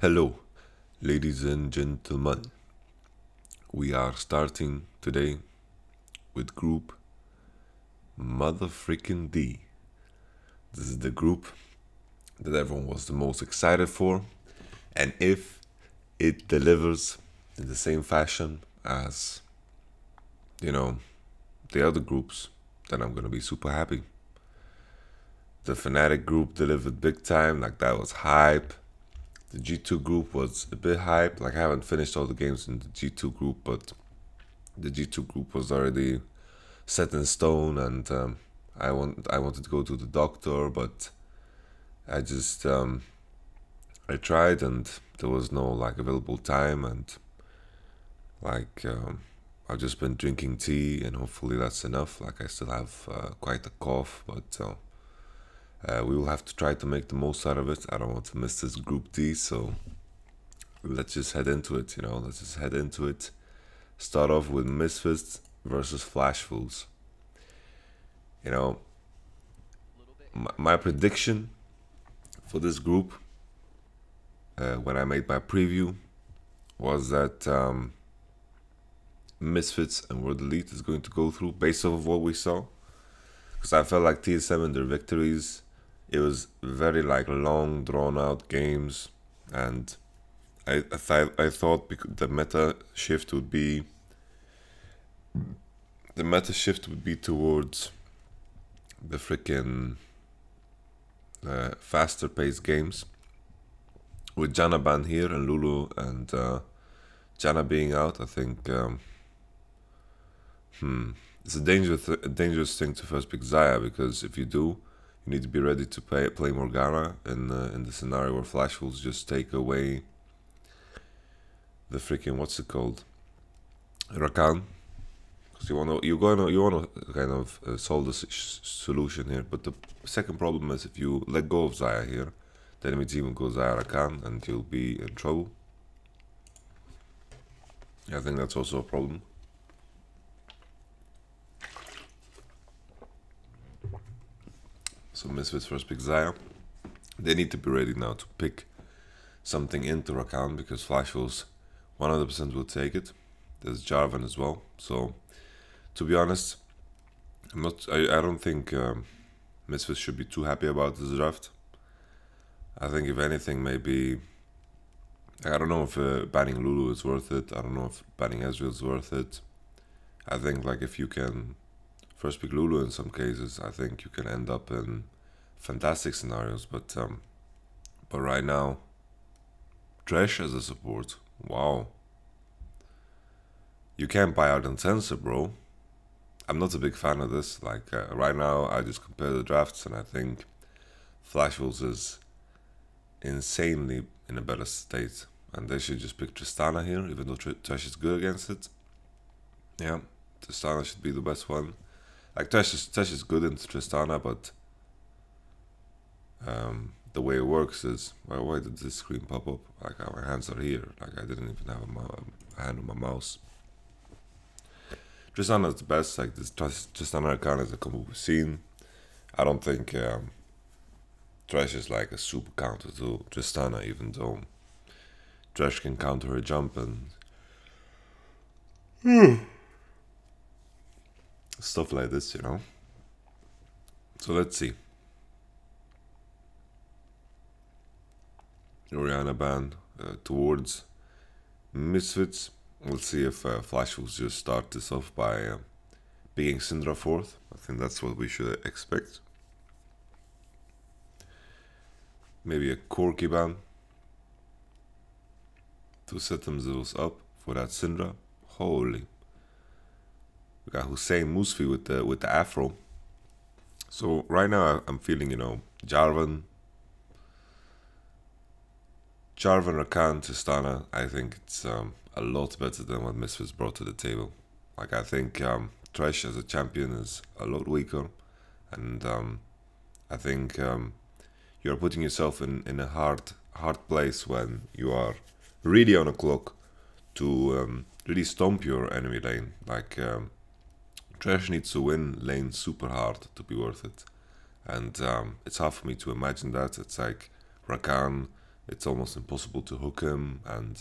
Hello, ladies and gentlemen. We are starting today with group motherfreaking D. This is the group that everyone was the most excited for, and if it delivers in the same fashion as, the other groups, then I'm gonna be super happy. The Fnatic group delivered big time, like that was hype. The G2 group was a bit hype. Like I haven't finished all the games in the G2 group, but the G2 group was already set in stone, and I wanted to go to the doctor, but I just I tried, and there was no like available time, and like I've just been drinking tea, and hopefully that's enough. Like I still have quite a cough, but we will have to try to make the most out of it. I don't want to miss this group D, so let's just head into it. Let's just head into it. Start off with Misfits versus Flash Fools. My prediction for this group when I made my preview was that Misfits and World Elite is going to go through based off of what we saw, because I felt like TSM and their victories, it was very like long drawn out games, and I thought the meta shift would be towards the freaking faster paced games, with Janna ban here and Lulu and Janna being out. I think it's a dangerous thing to first pick Xayah, because if you do, you need to be ready to play Morgana in the scenario where Flash Wolves just take away the freaking Rakan. Because you wanna kind of solve the solution here. But the second problem is, if you let go of Xayah here, the enemy team will go Xayah Rakan, and you'll be in trouble. I think that's also a problem. So Misfits first pick Xayah. They need to be ready now to pick something into Rakan, because Flash Wolves 100% will take it. There's Jarvan as well. So to be honest, I don't think Misfits should be too happy about this draft. I think if anything, maybe I don't know if banning Lulu is worth it. I don't know if banning Ezreal is worth it. I think like if you can first pick Lulu in some cases, I think you can end up in fantastic scenarios. But right now, Trash as a support, wow. You can't buy out Intenser, bro. I'm not a big fan of this. Like right now, I just compare the drafts, and I think Flash Wolves is insanely in a better state, and they should just pick Tristana here, even though Trash is good against it. Yeah, Tristana should be the best one. Like Trash is good into Tristana, but the way it works is, why did this screen pop up? Like my hands are here. Like I didn't even have a hand on my mouse. Tristana is the best. Like this Tristana Rakan is a combo we've seen. I don't think Trash is like a super counter to Tristana, even though Trash can counter her jump and stuff like this, So let's see. Orianna ban towards Misfits. We'll see if Flash will just start this off by being Syndra 4th. I think that's what we should expect. Maybe a Corki ban to set themselves up for that Syndra. Holy. We got Hussein Musfi with the afro. So right now I'm feeling, Jarvan, Rakan, Tristana. I think it's a lot better than what Misfits brought to the table. Like I think Trash as a champion is a lot weaker, and I think you're putting yourself in a hard place when you are really on a clock to really stomp your enemy lane. Like Trash needs to win lane super hard to be worth it, and it's hard for me to imagine that. It's like Rakan it's almost impossible to hook him. And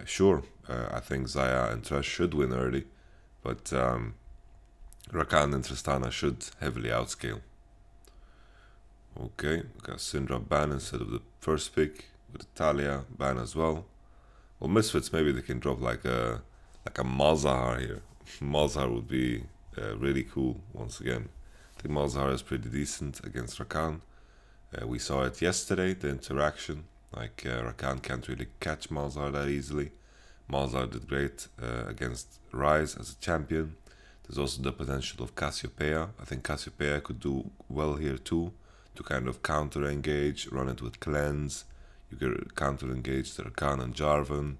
sure, I think Zaya and Trash should win early, but Rakan and Tristana should heavily outscale. Okay, we got Syndra ban instead of the first pick, with Talia ban as well. Well, Misfits, maybe they can drop like a Malzahar here. Malzahar would be really cool once again. I think Malzahar is pretty decent against Rakan. We saw it yesterday, the interaction. Like Rakan can't really catch Malzahar that easily. Malzahar did great against Ryze as a champion. There's also the potential of Cassiopeia. I think Cassiopeia could do well here too, to kind of counter-engage, run it with Cleanse. You can counter-engage the Rakan and Jarvan.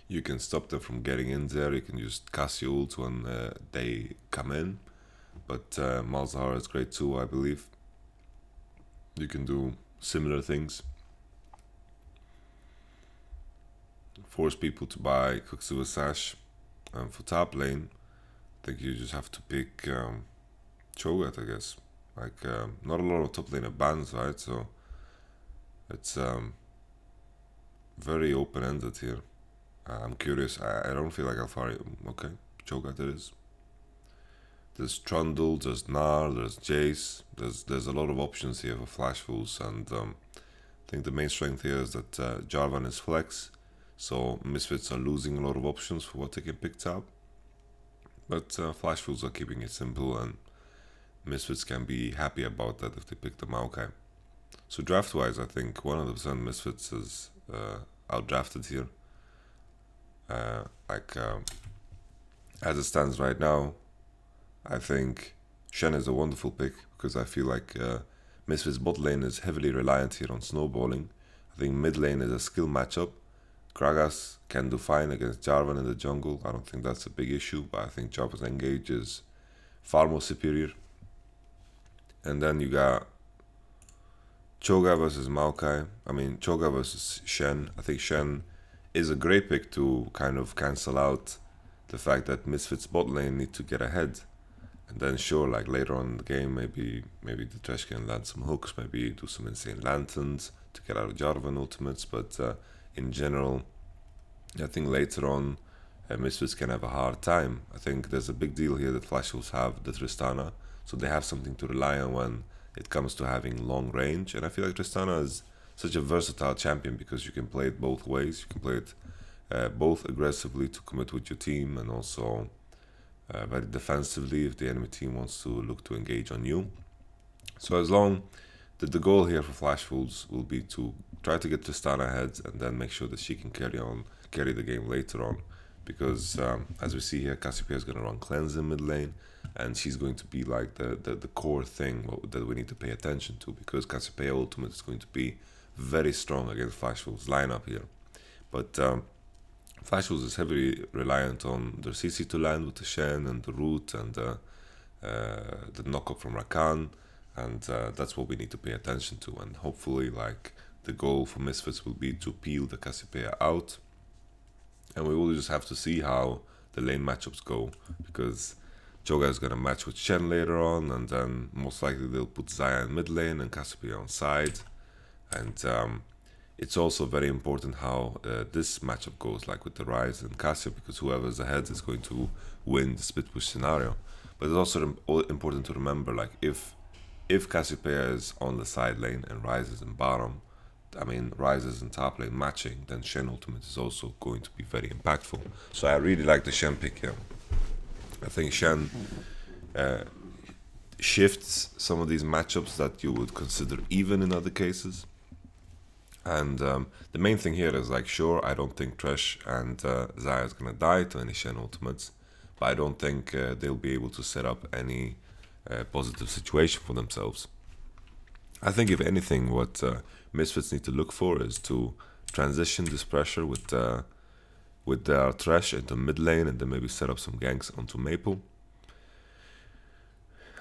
You can stop them from getting in there. You can use Cassio ult when they come in. But Malzahar is great too, I believe. You can do similar things. Force people to buy Quicksilver Sash. And for top lane, I think you just have to pick Cho'Gath, I guess. Like, not a lot of top laner bans, right? So it's very open-ended here. I'm curious. I don't feel like Alfari. Okay, Cho'Gath it is. There's Trundle, there's Gnar, there's Jace. There's a lot of options here for Flash Fools, and I think the main strength here is that Jarvan is flex, so Misfits are losing a lot of options for what they can pick top. But Flash Fools are keeping it simple, and Misfits can be happy about that if they pick the Maokai. So draft-wise, I think 100% Misfits is outdrafted here. As it stands right now, I think Shen is a wonderful pick, because I feel like Misfits bot lane is heavily reliant here on snowballing. I think mid lane is a skill matchup. Gragas can do fine against Jarvan in the jungle. I don't think that's a big issue, but I think Jarvan's engage is far more superior. And then you got Cho'Gath versus Maokai. I mean, Cho'Gath versus Shen. I think Shen is a great pick to kind of cancel out the fact that Misfits bot lane need to get ahead. And then sure, like later on in the game, maybe the Trash can land some hooks, maybe do some insane lanterns to get out of Jarvan ultimates. But in general, I think later on, Misfits can have a hard time. I think there's a big deal here that Flash Wolves have the Tristana, so they have something to rely on when it comes to having long range. And I feel like Tristana is such a versatile champion, because you can play it both ways. You can play it both aggressively to commit with your team, and also very defensively if the enemy team wants to look to engage on you. So as long that the goal here for Flash Fools will be to try to get Tristana ahead, and then make sure that she can carry the game later on. Because as we see here, Cassiopeia is going to run Cleanse in mid lane, and she's going to be like the core thing that we need to pay attention to, because Cassiopeia ultimate is going to be very strong against Flash Wolves lineup here. But Flash Wolves is heavily reliant on their CC to land with the Shen and the root and the knockup from Rakan, and that's what we need to pay attention to. And hopefully, like, the goal for Misfits will be to peel the Cassiopeia out, and we will just have to see how the lane matchups go, because Cho'Gath is going to match with Shen later on, and then most likely they'll put Zaya in mid lane and Cassiopeia on side. And it's also very important how this matchup goes, like with the Ryze and Cassio, because whoever's ahead is going to win the split push scenario. But it's also important to remember, like, if Cassiopeia is on the side lane and Ryze is in bottom, I mean, Ryze is in top lane matching, then Shen ultimate is also going to be very impactful. So I really like the Shen pick here. I think Shen shifts some of these matchups that you would consider even in other cases. And the main thing here is, like, sure, I don't think Thresh and Zaya is going to die to any Shen ultimates, but I don't think they'll be able to set up any positive situation for themselves. I think, if anything, what Misfits need to look for is to transition this pressure with their Thresh into mid lane, and then maybe set up some ganks onto Maple.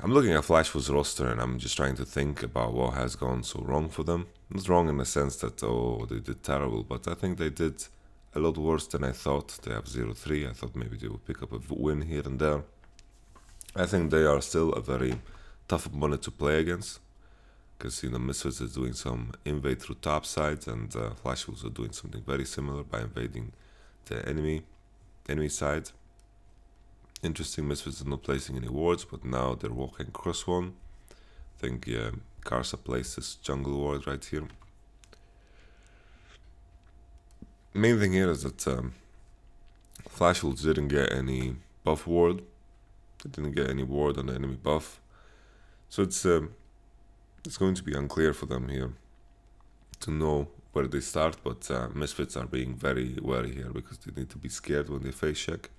I'm looking at Flash Wolves' roster, and I'm just trying to think about what has gone so wrong for them. Not wrong in the sense that, oh, they did terrible, but I think they did a lot worse than I thought. They have 0-3. I thought maybe they would pick up a win here and there. I think they are still a very tough opponent to play against. because Misfits is doing some invade through top sides, and Flash Wolves are doing something very similar by invading the enemy side. Interesting, Misfits is not placing any wards, but now they're walking across one. I think Karsa placed this jungle ward right here. Main thing here is that Flash Wolves didn't get any buff ward. They didn't get any ward on the enemy buff. So it's going to be unclear for them here to know where they start, but Misfits are being very wary here because they need to be scared when they face check.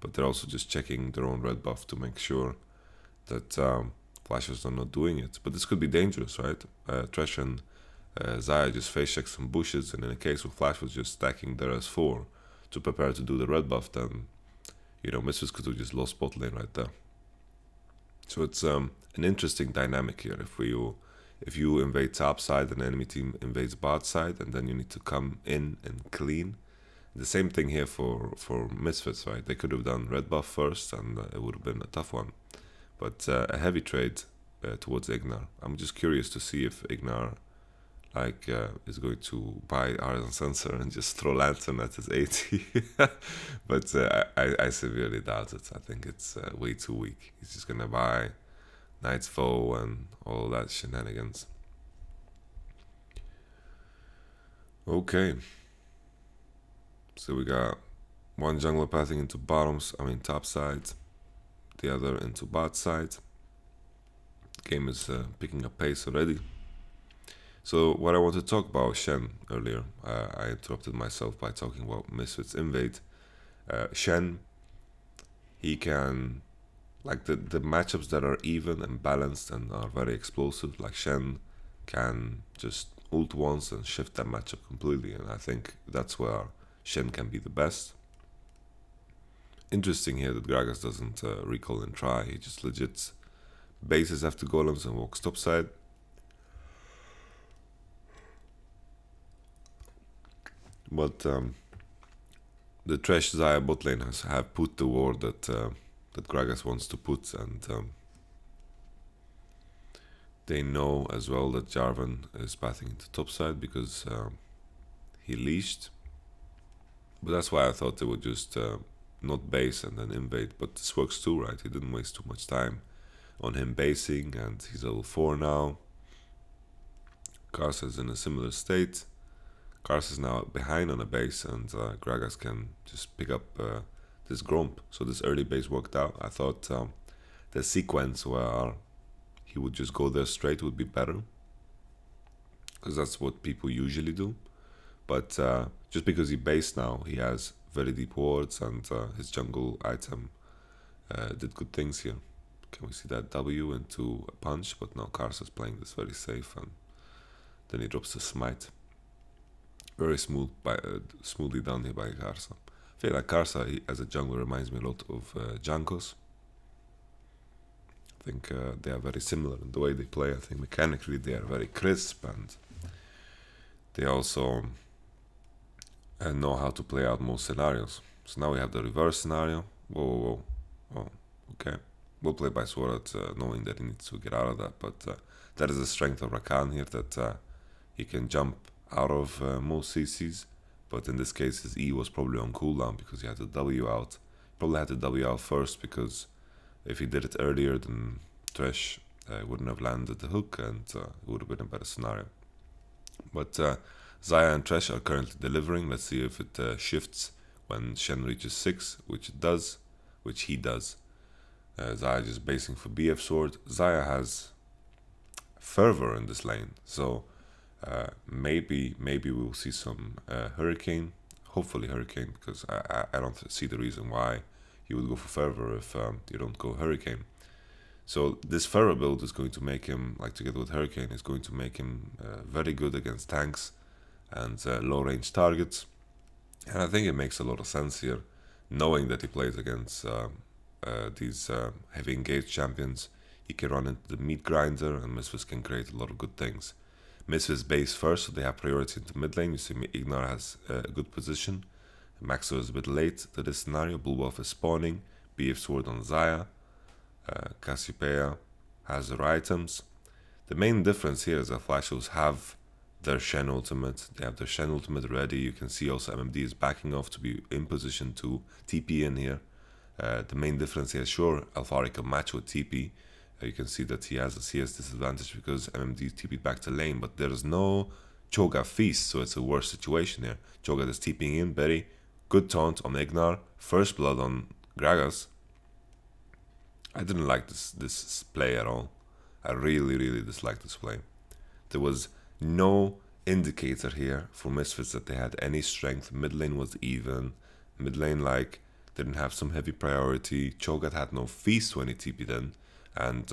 But they're also just checking their own red buff to make sure that Flashers are not doing it. But this could be dangerous, right? Thresh and Xayah just face check some bushes, and in a case where Flash was just stacking their S4 to prepare to do the red buff, then Misfits could have just lost bot lane right there. So it's an interesting dynamic here. If you invade top side and the enemy team invades bot side, and then you need to come in and clean. The same thing here for Misfits, right? They could have done red buff first, and it would have been a tough one. But a heavy trade towards Ignar. I'm just curious to see if Ignar is going to buy Arden Sensor and just throw Lantern at his 80. But I severely doubt it. I think it's way too weak. He's just gonna buy Knight's Foe and all that shenanigans. Okay. So we got one jungler pathing into top side, the other into bot side. The game is picking up pace already. So what I want to talk about Shen earlier, I interrupted myself by talking about Misfits invade. Shen, he can, like the matchups that are even and balanced and are very explosive, like Shen can just ult once and shift that matchup completely, and I think that's where Shen can be the best. Interesting here that Gragas doesn't recall and try, he just legit bases after golems and walks topside. But the Thresh Xayah bot lane have put the ward that Gragas wants to put, and they know as well that Jarvan is pathing into topside because he leashed. But that's why I thought they would just not base and then invade. But this works too, right? He didn't waste too much time on him basing, and he's level 4 now. Karsa is in a similar state. Karsa is now behind on a base, and Gragas can just pick up this Gromp. So this early base worked out. I thought the sequence where he would just go there straight would be better, because that's what people usually do. But just because he based now, he has very deep wards, and his jungle item did good things here. Can we see that W into a punch? But now Karsa's playing this very safe, and then he drops the smite. Very smoothly done here by Karsa. I feel like Karsa as a jungler reminds me a lot of Jankos. I think they are very similar in the way they play. I think mechanically they are very crisp, and they also know how to play out most scenarios. So now we have the reverse scenario. Whoa. Oh, okay. We'll play by Sword, knowing that he needs to get out of that. But that is the strength of Rakan here, that he can jump out of most CCs. But in this case, his E was probably on cooldown because he had the W out. Probably had the W out first, because if he did it earlier, then Thresh wouldn't have landed the hook, and it would have been a better scenario. But Xayah and Thresh are currently delivering. Let's see if it shifts when Shen reaches 6, which it does, which he does. Xayah just basing for BF sword. Xayah has fervor in this lane, so maybe we'll see some Hurricane. Hopefully Hurricane, because I don't see the reason why you would go for fervor if you don't go Hurricane. So this fervor build is going to make him, like together with Hurricane, is going to make him very good against tanks and low range targets. And I think it makes a lot of sense here, knowing that he plays against these heavy engaged champions. He can run into the meat grinder, and Misfits can create a lot of good things. Misfits base first, so they have priority into mid lane. You see Ignar has a good position. Maxo is a bit late to this scenario. Bullbuff is spawning. BF sword on Xayah. Cassiopeia has her items. The main difference here is that Flash Wolves have their Shen ultimate. They have their Shen ultimate ready. You can see also MMD is backing off to be in position to TP in here. The main difference here, sure, Alphari can match with TP. You can see that he has a CS disadvantage because MMD TP'd back to lane, but there's no Cho'Gath feast, so it's a worse situation here. Cho'Gath is TPing in, Berry, good taunt on Ignar, first blood on Gragas. I didn't like this play at all. I really disliked this play. There was no indicator here for Misfits that they had any strength. Mid lane was even. Mid lane like didn't have some heavy priority. Cho'Gath had no feast when he TP'd in, and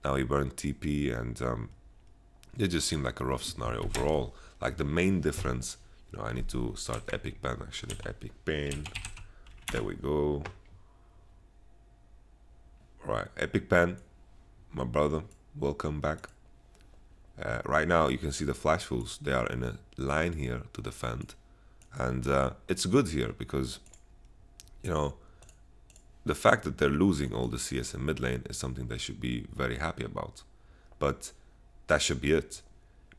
now he burned TP, and it just seemed like a rough scenario overall. Like the main difference, you know, I need to start Epic Pen actually. Epic Pen. There we go. Alright, Epic Pen, my brother, welcome back. Right now you can see the Flash Wolves, they are in a line here to defend, and it's good here because, you know, the fact that they're losing all the CS in mid lane is something they should be very happy about, but that should be it.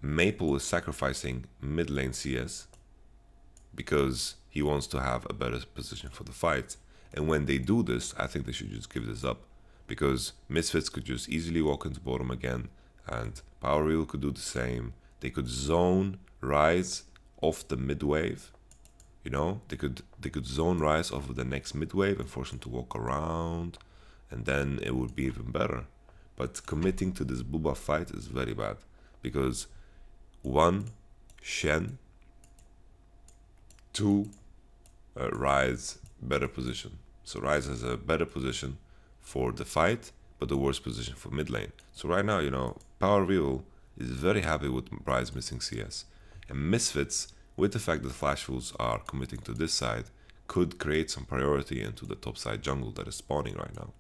Maple is sacrificing mid lane CS because he wants to have a better position for the fight, and when they do this, I think they should just give this up, because Misfits could just easily walk into bottom again, and Power Wheel could do the same. They could zone Rise off the mid wave, you know, they could zone Rise off of the next mid wave and force him to walk around, and then it would be even better. But committing to this blue buff fight is very bad, because 1, Shen, 2, Rise better position. So Rise has a better position for the fight, but the worst position for mid lane. So right now, you know, Power Wheel is very happy with Rise missing CS, and Misfits, with the fact that Flash Wolves are committing to this side, could create some priority into the top side jungle that is spawning right now,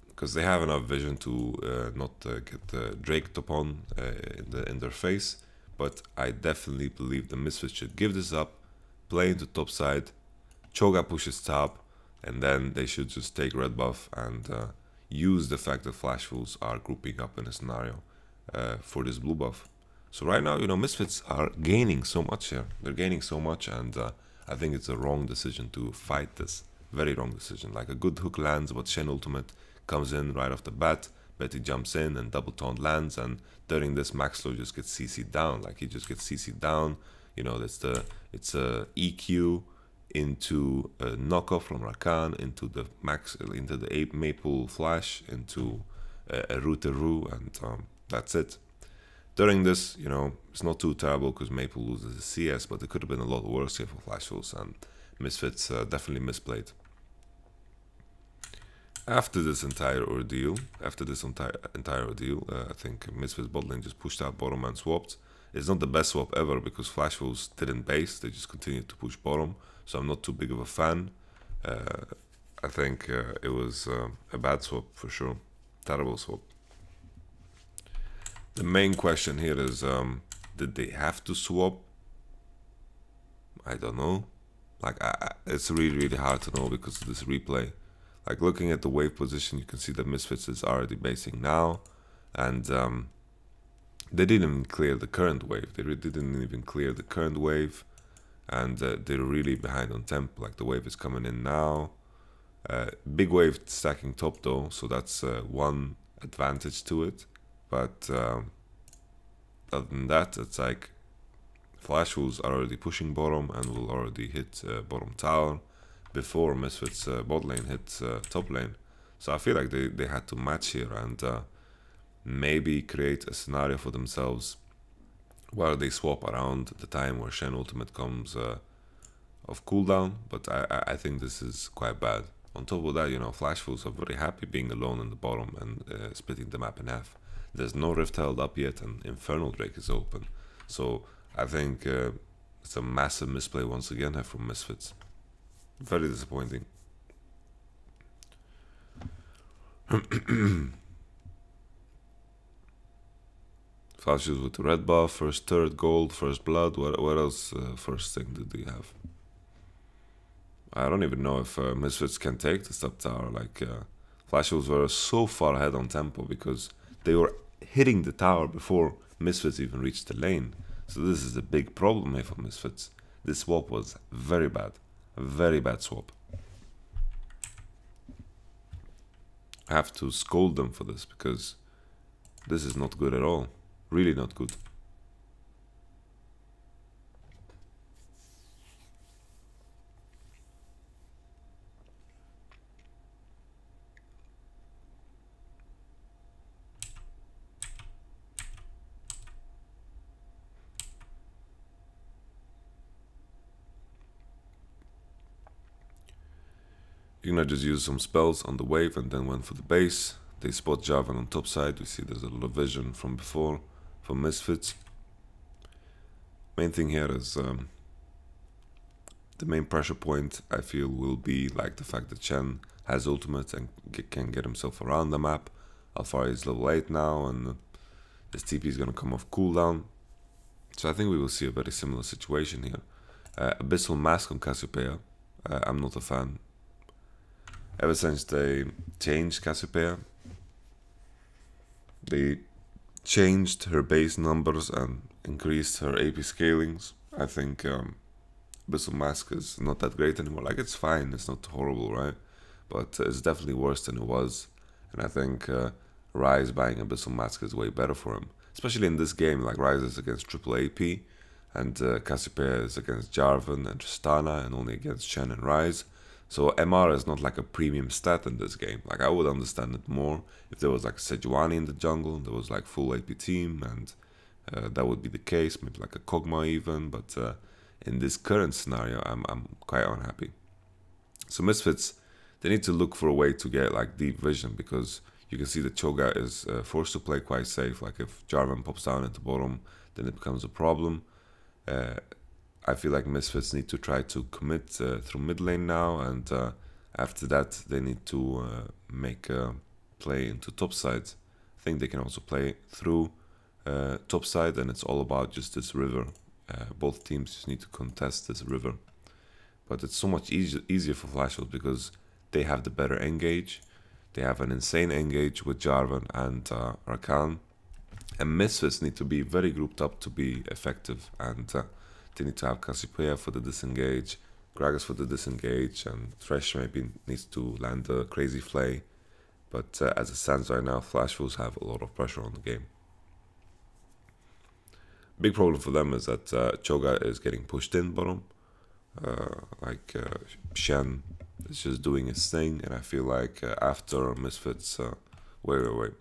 because they have enough vision to not get Drake upon in their face. But I definitely believe the Misfits should give this up, play into top side, Cho'Gath pushes top, and then they should just take red buff and use the fact that Flash Wolves are grouping up in a scenario for this blue buff. So right now, you know, Misfits are gaining so much here. They're gaining so much, and I think it's a wrong decision to fight this. Very wrong decision. Like a good hook lands, but Shen ultimate comes in right off the bat. Betty jumps in and double taunt lands, and during this Maxlow just gets CC'd down. Like he just gets CC'd down. You know, it's a EQ into a knockoff from Rakan, into the Maple Flash, into a Rooteroo, and that's it. During this, you know, it's not too terrible because Maple loses the CS, but it could have been a lot worse here for Flash Wolves, and Misfits definitely misplayed. After this entire ordeal, I think Misfits bot lane just pushed out bottom and swapped. It's not the best swap ever because Flash Wolves didn't base, they just continued to push bottom, so I'm not too big of a fan. I think it was a bad swap for sure, terrible swap. The main question here is, did they have to swap? I don't know. Like, it's really hard to know because of this replay. Like, looking at the wave position, you can see that Misfits is already basing now, and they didn't even clear the current wave. They didn't even clear the current wave, and they're really behind on temp. Like, the wave is coming in now. Big wave stacking top though, so that's one advantage to it. But other than that, it's like Flash Wolves are already pushing bottom and will already hit bottom tower before Misfits bot lane hits top lane. So I feel like they had to match here and maybe create a scenario for themselves where they swap around the time where Shen ultimate comes of cooldown. But I think this is quite bad. On top of that, you know, Flash Wolves are very happy being alone in the bottom and splitting the map in half. There's no rift held up yet, and Infernal Drake is open. So I think it's a massive misplay once again here from Misfits. Very disappointing. Flashes with the red buff, first turret gold, first blood. What else first thing did they have? I don't even know if Misfits can take the top tower. Like Flash Wolves were so far ahead on tempo because they were hitting the tower before Misfits even reached the lane. So this is a big problem here for Misfits. This swap was very bad. A very bad swap. I have to scold them for this because this is not good at all. Really not good. Igna just used some spells on the wave and then went for the base. They spot Jarvan on top side. We see there's a lot of vision from before for Misfits. Main thing here is the main pressure point I feel will be like the fact that Chen has ultimate and can get himself around the map. Alphari is level 8 now and this TP is gonna come off cooldown. So I think we will see a very similar situation here. Abyssal Mask on Cassiopeia. I'm not a fan. Ever since they changed Cassiopeia, they changed her base numbers and increased her AP scalings. I think Abyssal Mask is not that great anymore. Like, it's fine, it's not horrible, right? But it's definitely worse than it was. And I think Ryze buying Abyssal Mask is way better for him. Especially in this game, like Ryze is against triple AP, and Cassiopeia is against Jarvan and Tristana, and only against Chen and Ryze. So MR is not like a premium stat in this game. Like, I would understand it more if there was like Sejuani in the jungle, there was like full AP team, and that would be the case, maybe like a Kog'Maw even, but in this current scenario, I'm quite unhappy. So Misfits, they need to look for a way to get like deep vision, because you can see that Cho'Gath is forced to play quite safe. Like, if Jarvan pops down at the bottom, then it becomes a problem. I feel like Misfits need to try to commit through mid lane now, and after that they need to make a play into top side. I think they can also play through top side, and it's all about just this river. Both teams just need to contest this river. But it's so much easier for Flash Wolves because they have the better engage. They have an insane engage with Jarvan and Rakan. And Misfits need to be very grouped up to be effective, and they need to have Cassiopeia for the disengage, Gragas for the disengage, and Thresh maybe needs to land a crazy flay. But as it stands right now, Flash Wolves have a lot of pressure on the game. Big problem for them is that Cho'Gath is getting pushed in bottom. Shen is just doing his thing, and I feel like after Misfits... wait.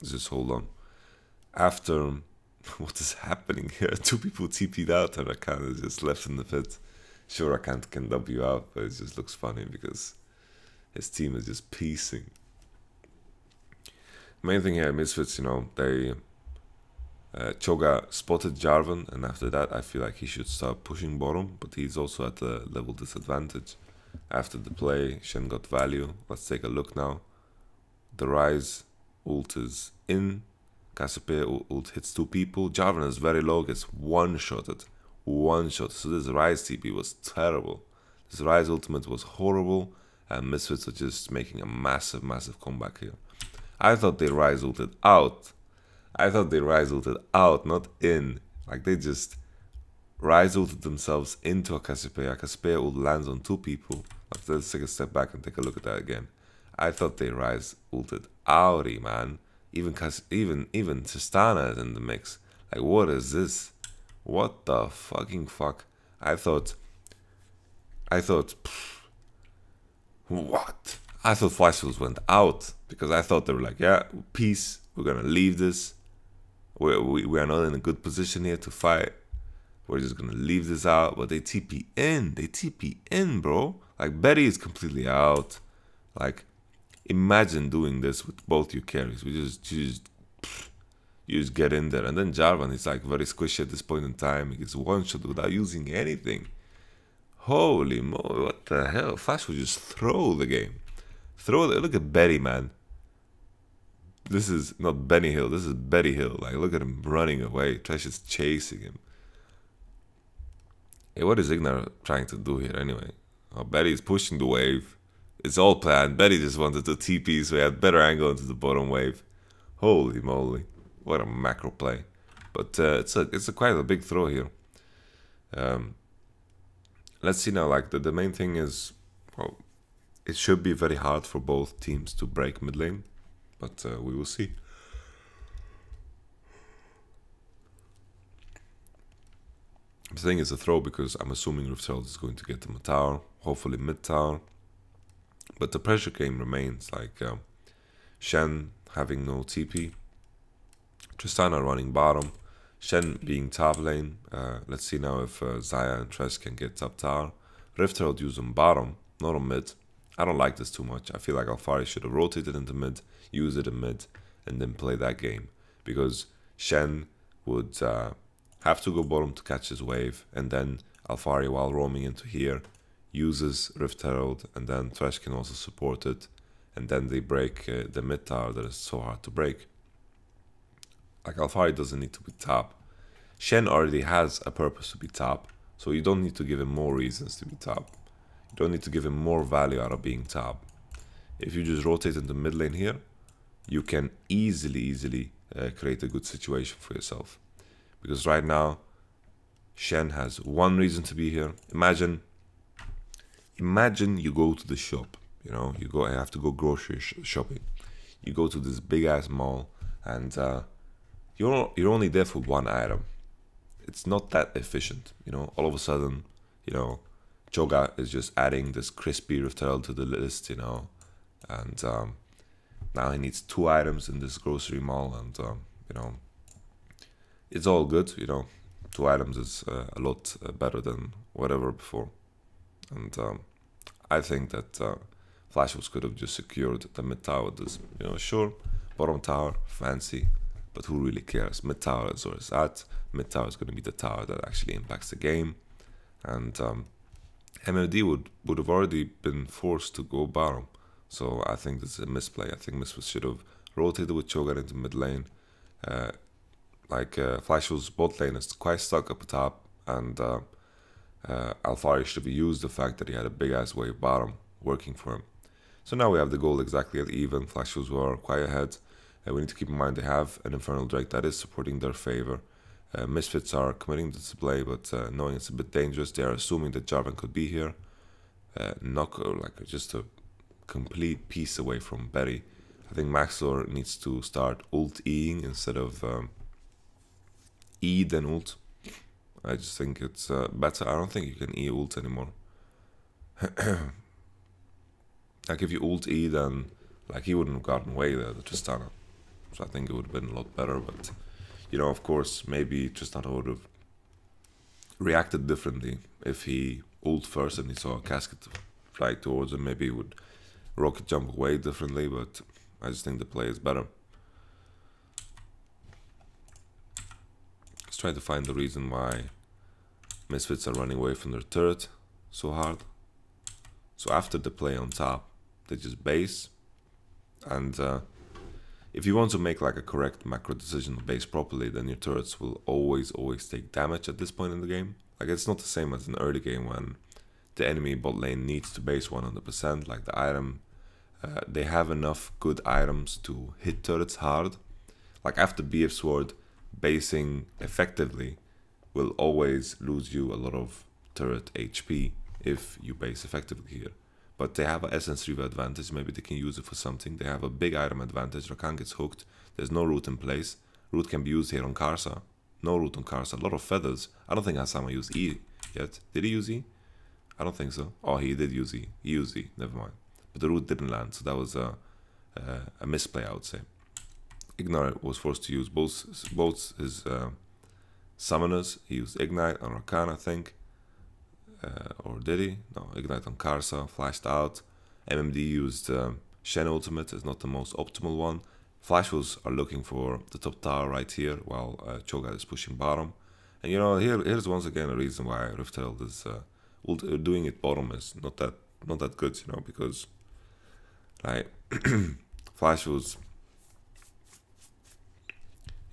Just hold on. After... What is happening here? Two people TP'd out and Rakan is just left in the pit. Sure, Rakan can W out, but it just looks funny because his team is just piecing. Main thing here, Misfits, you know, they... Cho'Gath spotted Jarvan, and after that I feel like he should start pushing bottom, but he's also at a level disadvantage. After the play, Shen got value. Let's take a look now. The Ryze ult is in. Cassiopeia ult hits 2 people. Jarvan is very low, gets one-shotted. One-shot. So this Ryze TP was terrible. This Ryze ultimate was horrible, and Misfits are just making a massive comeback here. I thought they Ryze ulted out. Not in. Like, they just Ryze ulted themselves into a Cassiopeia. Cassiopeia ult lands on 2 people. Let's take a step back and take a look at that again. I thought they Ryze ulted outie, man. Even Tristana is in the mix. Like, what is this? What the fucking fuck? I thought, what? I thought Flash Wolves went out, because I thought they were like, yeah, peace, we're gonna leave this. We are not in a good position here to fight. We're just gonna leave this out. But they TP in, bro. Like, Betty is completely out. Like, imagine doing this with both your carries. You just get in there. And then Jarvan is like very squishy at this point in time. He gets one shot without using anything. Holy moly, what the hell? Flash will just throw the game. Look at Betty, man. This is not Benny Hill, this is Betty Hill. Like, look at him running away. Trash is chasing him. Hey, what is Ignar trying to do here anyway? Oh, Betty is pushing the wave. It's all planned. Betty just wanted to TP, so he had better angle into the bottom wave. Holy moly. What a macro play. But it's a quite a big throw here. Let's see now, like the main thing is, well, it should be very hard for both teams to break mid lane, but we will see. The thing is a throw because I'm assuming Rift Herald is going to get him a tower, hopefully mid tower. But the pressure game remains, like Shen having no TP, Tristana running bottom, Shen being top lane. Let's see now if Xayah and Thresh can get top tower. Rift Herald use on bottom, not on mid. I don't like this too much. I feel like Alphari should have rotated into mid, use it in mid, and then play that game. Because Shen would have to go bottom to catch his wave, and then Alphari, while roaming into here, uses Rift Herald, and then Thresh can also support it, and then they break the mid tower that is so hard to break. Like, Alphari doesn't need to be top. Shen already has a purpose to be top, so you don't need to give him more reasons to be top. You don't need to give him more value out of being top. If you just rotate into mid lane here, you can easily create a good situation for yourself. Because right now, Shen has one reason to be here. Imagine you go to the shop, you know, I have to go grocery shopping. You go to this big ass mall, and you're only there for one item. It's not that efficient, you know. All of a sudden, you know, Choga is just adding this crispy Rift Herald to the list, you know, and now he needs 2 items in this grocery mall, and you know, it's all good, you know. 2 items is a lot better than whatever before, and I think that Flashwolves could have just secured the mid tower with this, you know. Sure, bottom tower, fancy, but who really cares? Mid tower is where it's at. Mid tower is going to be the tower that actually impacts the game, and MLD would have already been forced to go bottom. So I think this is a misplay. I think Misfits should have rotated with Cho'Gath into mid lane. Flashwolves bot lane is quite stuck up top, and Alphari should have used the fact that he had a big ass wave bottom working for him. So now we have the goal exactly at even. Flashwolves were quite ahead. We need to keep in mind they have an Infernal Drake that is supporting their favor. Misfits are committing to display, but knowing it's a bit dangerous, they are assuming that Jarvan could be here. Just a complete piece away from Betty. I think Maxlor needs to start ult-Eing instead of E then ult. I just think it's better. I don't think you can E ult anymore. Like, if you ult E, then like he wouldn't have gotten away there, the Tristana. So I think it would have been a lot better, but you know, of course, maybe Tristana would have reacted differently if he ult first and he saw a casket fly towards him. Maybe he would rocket jump away differently, but I just think the play is better. Let's try to find the reason why Misfits are running away from their turret so hard. So after the play on top, they just base, and if you want to make like a correct macro decision to base properly, then your turrets will always take damage at this point in the game. Like, it's not the same as an early game when the enemy bot lane needs to base 100%. Like, the item, they have enough good items to hit turrets hard. Like, after BF Sword, basing effectively will always lose you a lot of turret HP if you base effectively here. But they have an Essence Reaver advantage, maybe they can use it for something. They have a big item advantage, Rakan gets hooked, there's no root in place. Root can be used here on Karsa. No root on Karsa, a lot of feathers. I don't think Hasama used E yet. Did he use E? I don't think so. Oh, he did use E. He used E, never mind. But the root didn't land, so that was a misplay, I would say. Ignite was forced to use both his summoners. He used Ignite on Rakan, I think. Or did he? No, Ignite on Karsa, flashed out. MMD used Shen Ultimate, is not the most optimal one. Flashwolves are looking for the top tower right here, while Cho'Gath is pushing bottom. And you know, here's once again a reason why Rift Herald is doing it bottom is not that good, you know, because like Flashwolves,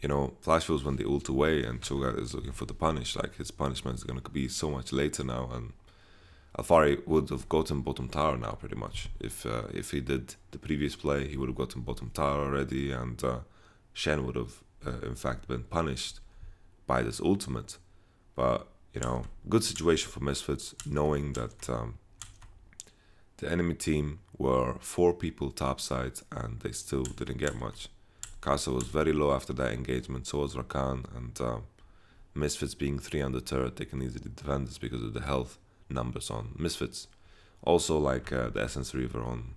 you know, Flashwolves when they ult away and Cho'Gath is looking for the punish, like his punishment is gonna be so much later now, and Alfari would have gotten bottom tower now pretty much. If he did the previous play, he would have gotten bottom tower already, and Shen would have in fact been punished by this ultimate. But you know, good situation for Misfits, knowing that the enemy team were 4 people topside and they still didn't get much. Casa was very low after that engagement, so was Rakan, and Misfits being 3 on the turret, they can easily defend this because of the health numbers on Misfits. Also, like the Essence Reaver on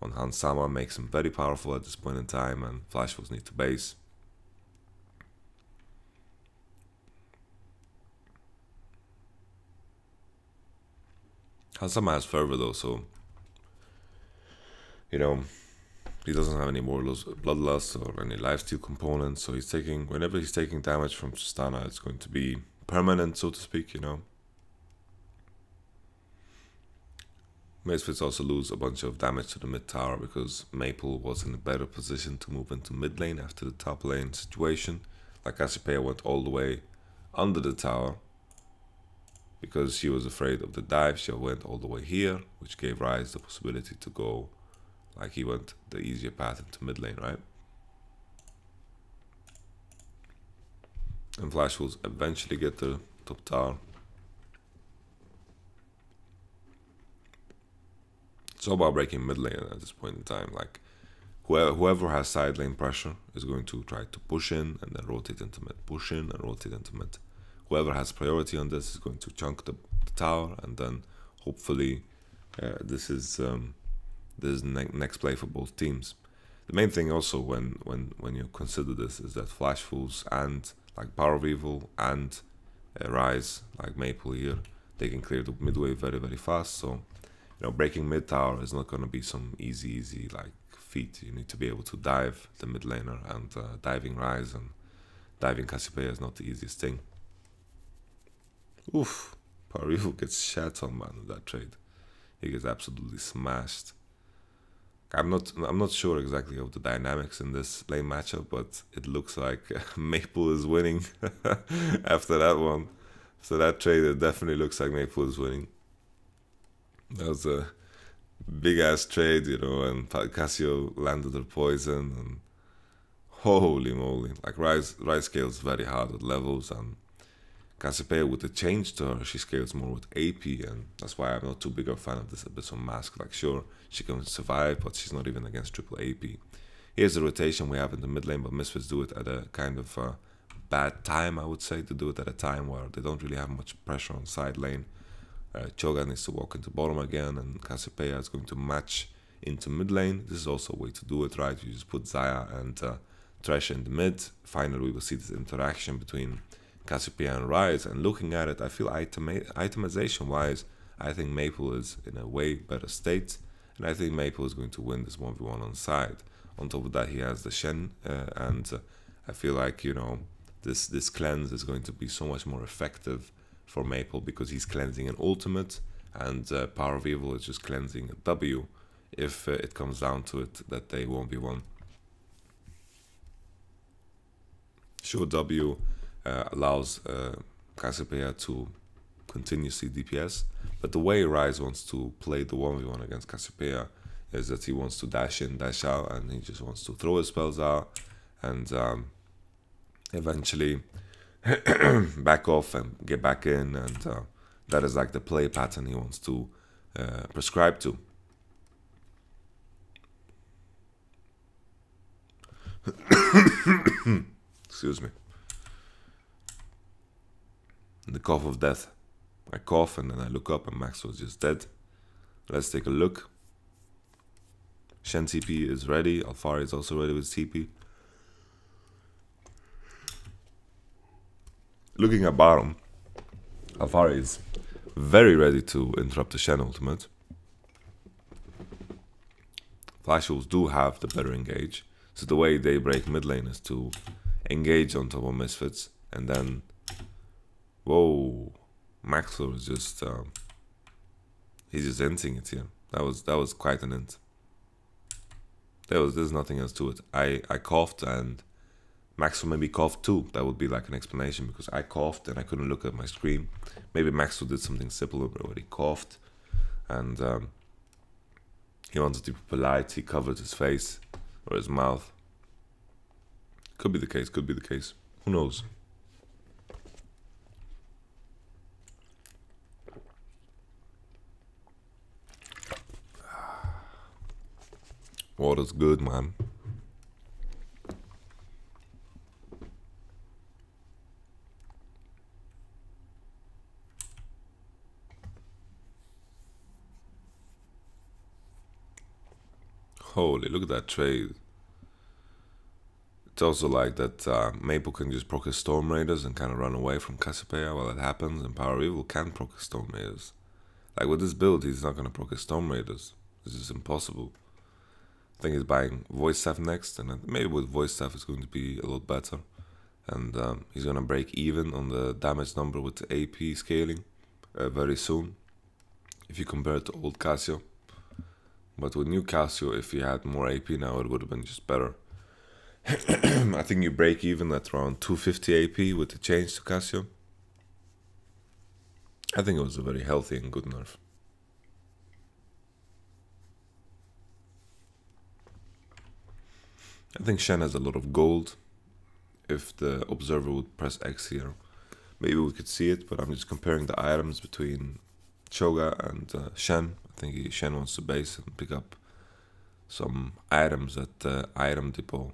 Hansama makes him very powerful at this point in time, and Flash Wolves need to base. Hansama has fervor though, so you know, he doesn't have any more bloodlust or any lifesteal components, so he's taking, whenever he's taking damage from Tristana, it's going to be permanent, so to speak, you know. Misfits also lose a bunch of damage to the mid tower because Maple was in a better position to move into mid lane after the top lane situation. Like Cassiopeia went all the way under the tower because she was afraid of the dive. She went all the way here, which gave Ryze the possibility to go, like he went the easier path into mid lane, right? And Flash will eventually get the top tower. It's all about breaking mid lane at this point in time. Like whoever has side lane pressure is going to try to push in and then rotate into mid, push in and rotate into mid. Whoever has priority on this is going to chunk the tower, and then hopefully this is next play for both teams. The main thing also when you consider this is that Flash Fools and like Power of Evil and Ryze, like Maple here, they can clear the mid wave very, very fast. So you know, breaking mid tower is not going to be some easy like feat. You need to be able to dive the mid laner, and diving Ryze and diving Cassiopeia is not the easiest thing. Oof, Power Evil gets shat on, man, in that trade. He gets absolutely smashed. I'm not sure exactly of the dynamics in this lane matchup, but it looks like Maple is winning after that one. So that trade, it definitely looks like Maple is winning. That was a big ass trade, you know, and Cassio landed her poison, and holy moly, like Ryze scales very hard with levels, and Cassiopeia, with the change to her, she scales more with AP, and that's why I'm not too big of a fan of this Abyssal Mask. Like, sure, she can survive, but she's not even against triple AP. Here's the rotation we have in the mid lane, but Misfits do it at a kind of bad time, I would say, to do it at a time where they don't really have much pressure on side lane. Cho'Gath needs to walk into bottom again, and Cassiopeia is going to match into mid lane. This is also a way to do it, right? You just put Xayah and Thresh in the mid. Finally, we will see this interaction between Cassiopeia and Ryze, and looking at it, I feel itemization wise, I think Maple is in a way better state, and I think Maple is going to win this 1v1 on side. On top of that, he has the Shen, and I feel like, you know, this cleanse is going to be so much more effective for Maple because he's cleansing an ultimate, and Power of Evil is just cleansing a W if it comes down to it that they 1v1. Sure, W allows Cassiopeia to continuously DPS, but the way Ryze wants to play the 1v1 against Cassiopeia is that he wants to dash in, dash out, and he just wants to throw his spells out and eventually back off and get back in, and that is like the play pattern he wants to prescribe to. Excuse me. The cough of death. I cough and then I look up and Max was just dead. Let's take a look. Shen TP is ready. Alfari is also ready with TP. Looking at bottom, Alfari is very ready to interrupt the Shen ultimate. Flash Wolves do have the better engage. So the way they break mid lane is to engage on top of Misfits, and then whoa, Maxwell is just he's just inting it here. That was quite an int. There's nothing else to it. I coughed and Maxwell maybe coughed too. That would be like an explanation, because I coughed and I couldn't look at my screen. Maybe Maxwell did something simple where he coughed and he wanted to be polite. He covered his face or his mouth. Could be the case, could be the case. Who knows? Water's good, man. Holy, look at that trade. It's also like that Maple can just proc his Storm Raiders and kind of run away from Cassiopeia while it happens, and Power Evil can proc his Storm Raiders. Like with this build, he's not going to proc his Storm Raiders. This is impossible. I think he's buying Voice Staff next, and maybe with Voice Staff it's going to be a lot better. And he's going to break even on the damage number with the AP scaling very soon, if you compare it to old Cassio. But with new Cassio, if he had more AP now, it would have been just better. I think you break even at around 250 AP with the change to Cassio. I think it was a very healthy and good nerf. I think Shen has a lot of gold. If the observer would press X here, maybe we could see it, but I'm just comparing the items between Choga and Shen. I think Shen wants to base and pick up some items at the item depot.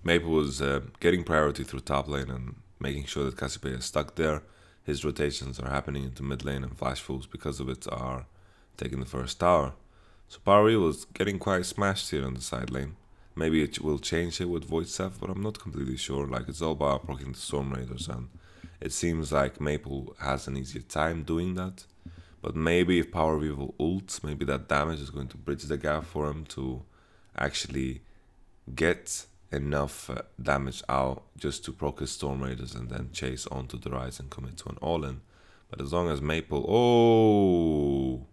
Maple was getting priority through top lane and making sure that Cassiopeia is stuck there. His rotations are happening into mid lane, and Flash Fools, because of it, are taking the first tower. So Power Evil is getting quite smashed here on the side lane. Maybe it will change it with Void Staff, but I'm not completely sure. Like, it's all about proccing the Storm Raiders, and it seems like Maple has an easier time doing that. But maybe if Power Evil ults, maybe that damage is going to bridge the gap for him to actually get enough damage out just to proc his Storm Raiders and then chase onto the rise and commit to an all-in. But as long as Maple... Oh!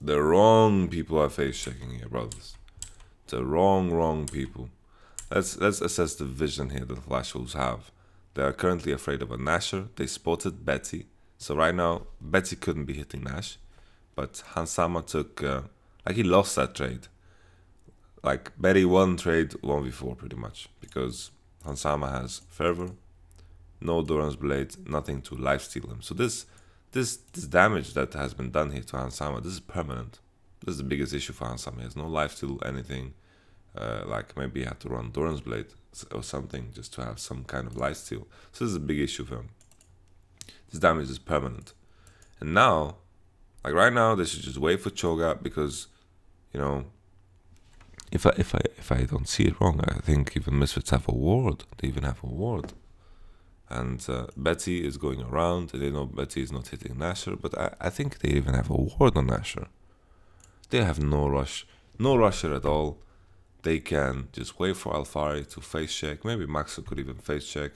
The wrong people are face checking here, brothers. The wrong people. Let's assess the vision here that the Flash Wolves have. They are currently afraid of a Nasher. They spotted Betty. So right now, Betty couldn't be hitting Nash. But Hansama took... like, he lost that trade. Like, Betty won trade 1v4 pretty much. Because Hansama has Fervor, no Doran's Blade, nothing to lifesteal him. So this damage that has been done here to Hansama, this is permanent. This is the biggest issue for Hansama. He has no lifesteal, anything. Like, maybe he had to run Doran's Blade or something just to have some kind of lifesteal. So this is a big issue for him. This damage is permanent. And now... like right now, they should just wait for Choga, because, you know, if I don't see it wrong, I think even Misfits have a ward. They even have a ward, and Betty is going around. And they know Betty is not hitting Nasher, but I think they even have a ward on Nasher. They have no rush, no rusher at all. They can just wait for Alfari to face check. Maybe Maxo could even face check,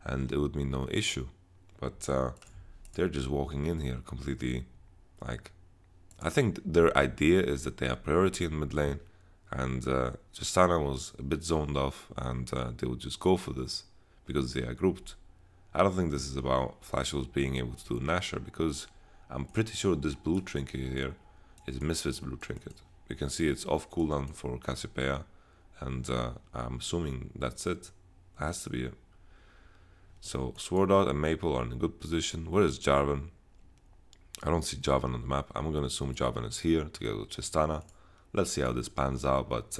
and it would be no issue. But they're just walking in here completely. Like, I think their idea is that they have priority in mid lane, and Justana was a bit zoned off, and they would just go for this because they are grouped. I don't think this is about Flash Wolves being able to do Nasher, because I'm pretty sure this blue trinket here is Misfits blue trinket. You can see it's off cooldown for Cassiopeia, and I'm assuming that's it. It has to be it. So Sword Art and Maple are in a good position. Where is Jarvan? I don't see Jarvan on the map. I'm going to assume Jarvan is here together with Tristana. Let's see how this pans out. But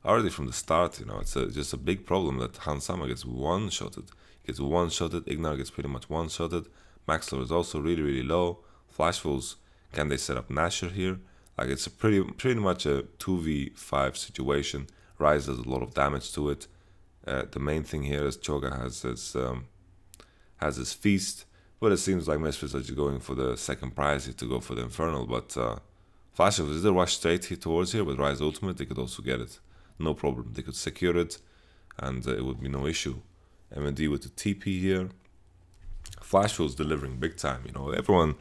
already from the start, you know, it's just a big problem that Hansama gets one-shotted. He gets one-shotted. Ignar gets pretty much one-shotted. Maxlor is also really, really low. Flashfuls, can they set up Nasher here? Like, it's a pretty much a 2v5 situation. Ryze does a lot of damage to it. The main thing here is Choga has his feast. But it seems like Misfits are just going for the second prize here to go for the Infernal. But Flash Wolves, if they rush straight here towards here with Ryze Ultimate, they could also get it. No problem. They could secure it, and it would be no issue. MND with the TP here. Flash Wolves delivering big time. You know, everyone,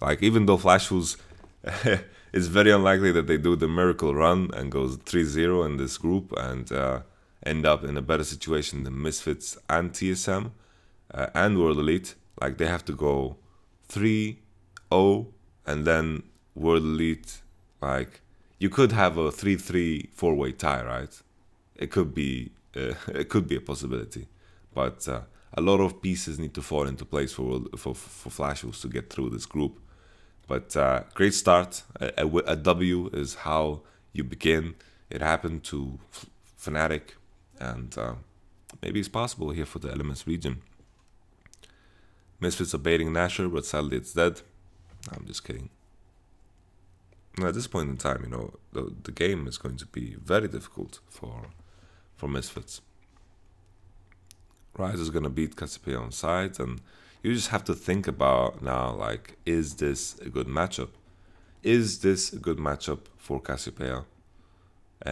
like, even though Flash Wolves, it's very unlikely that they do the miracle run and goes 3-0 in this group, and end up in a better situation than Misfits and TSM and World Elite. Like, they have to go 3-0, and then World Elite, like, you could have a 3-3 four-way tie, right? It could be it could be a possibility, but a lot of pieces need to fall into place for Flash Wolves to get through this group. But great start. A W is how you begin. It happened to Fnatic, and maybe it's possible here for the Elements region. Misfits are baiting Nasher, but sadly it's dead. I'm just kidding. And at this point in time, you know, the game is going to be very difficult for Misfits. Rise is going to beat Cassiopeia on side, and you just have to think about now, like, is this a good matchup? Is this a good matchup for Cassiopeia?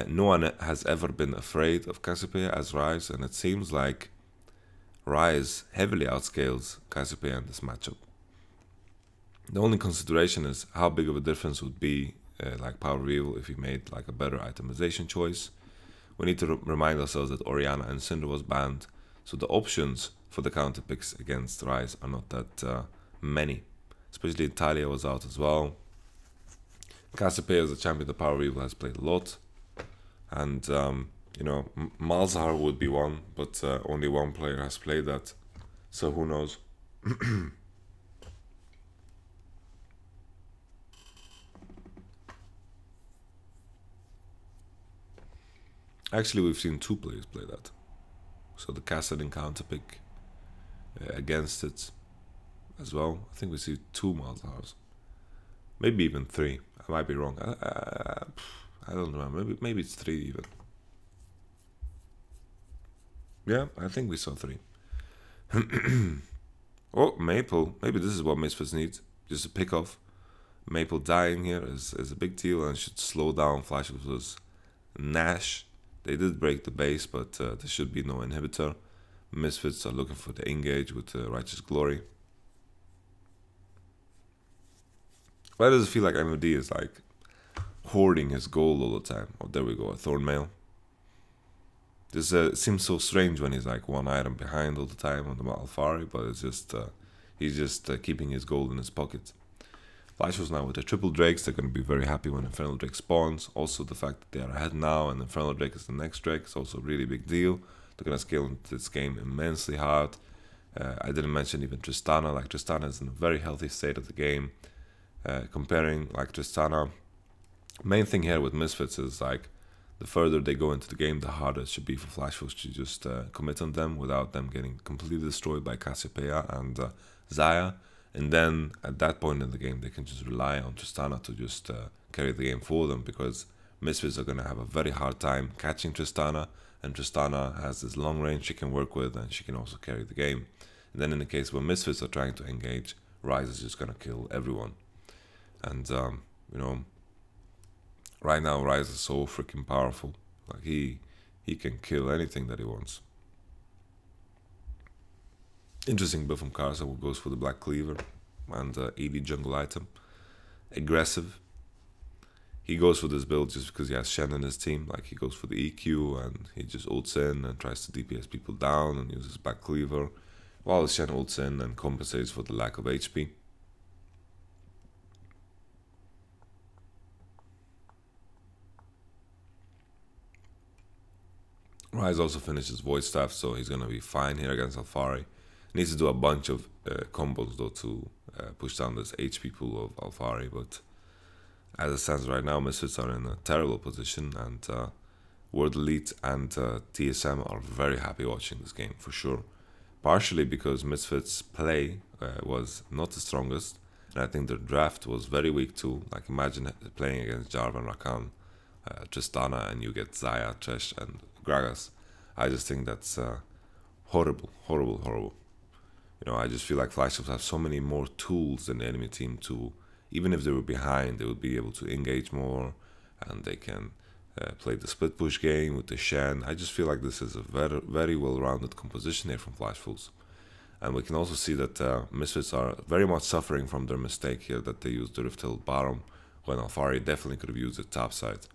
No one has ever been afraid of Cassiopeia as Rise, and it seems like Rise heavily outscales Cassiopeia in this matchup. The only consideration is how big of a difference would be like Power Reveal if he made like a better itemization choice. We need to remind ourselves that Orianna and Syndra was banned, so the options for the counter picks against Rise are not that many. Especially Talia was out as well. Cassiopeia as a champion, the Power Reveal has played a lot, and you know, Malzahar would be one, but only one player has played that, so who knows. Actually, we've seen two players play that. So the Kassadin counter pick against it as well. I think we see two Malzahars, maybe even three. I might be wrong. I don't remember. Maybe it's three even. Yeah, I think we saw three. Oh, Maple. Maybe this is what Misfits needs. Just a pick off. Maple dying here is a big deal and should slow down Flash vs. Nash. They did break the base, but there should be no inhibitor. Misfits are looking for the engage with Righteous Glory. Why does it feel like MOD is like hoarding his gold all the time? Oh, there we go, a Thornmail. This seems so strange when he's like one item behind all the time on the Alphari, but it's just he's just keeping his gold in his pocket. Flash was now with the triple drakes. They're going to be very happy when Infernal Drake spawns. Also, the fact that they are ahead now and Infernal Drake is the next Drake is also a really big deal. They're going to scale into this game immensely hard. I didn't mention even Tristana. Like, Tristana is in a very healthy state of the game. Comparing like Tristana, main thing here with Misfits is like the further they go into the game, the harder it should be for Flash Wolves to just commit on them without them getting completely destroyed by Cassiopeia and Xayah. And then at that point in the game, they can just rely on Tristana to just carry the game for them, because Misfits are going to have a very hard time catching Tristana, and Tristana has this long range she can work with, and she can also carry the game. And then in the case where Misfits are trying to engage, Rise is just going to kill everyone. And, you know, right now Rise is so freaking powerful. Like, he can kill anything that he wants. Interesting build from Karsa, who goes for the Black Cleaver and AD jungle item. Aggressive. He goes for this build just because he has Shen in his team. Like, he goes for the EQ and he just ults in and tries to DPS people down and uses Black Cleaver, while Shen ults in and compensates for the lack of HP. Rise also finishes Void Staff, so he's going to be fine here against Alphari. Needs to do a bunch of combos though to push down this HP pool of Alphari, but as it stands right now, Misfits are in a terrible position, and World Elite and TSM are very happy watching this game for sure. Partially because Misfits' play was not the strongest, and I think their draft was very weak too. Like, imagine playing against Jarvan, Rakan, Tristana, and you get Xayah, Thresh, and Gragas. I just think that's horrible, horrible, horrible. You know, I just feel like Flash Wolves have so many more tools than the enemy team to, even if they were behind, they would be able to engage more, and they can play the split push game with the Shen. I just feel like this is a very, very well-rounded composition here from Flash Wolves. And we can also see that Misfits are very much suffering from their mistake here that they used the Rift Hill bottom, when Alphari definitely could have used it top side.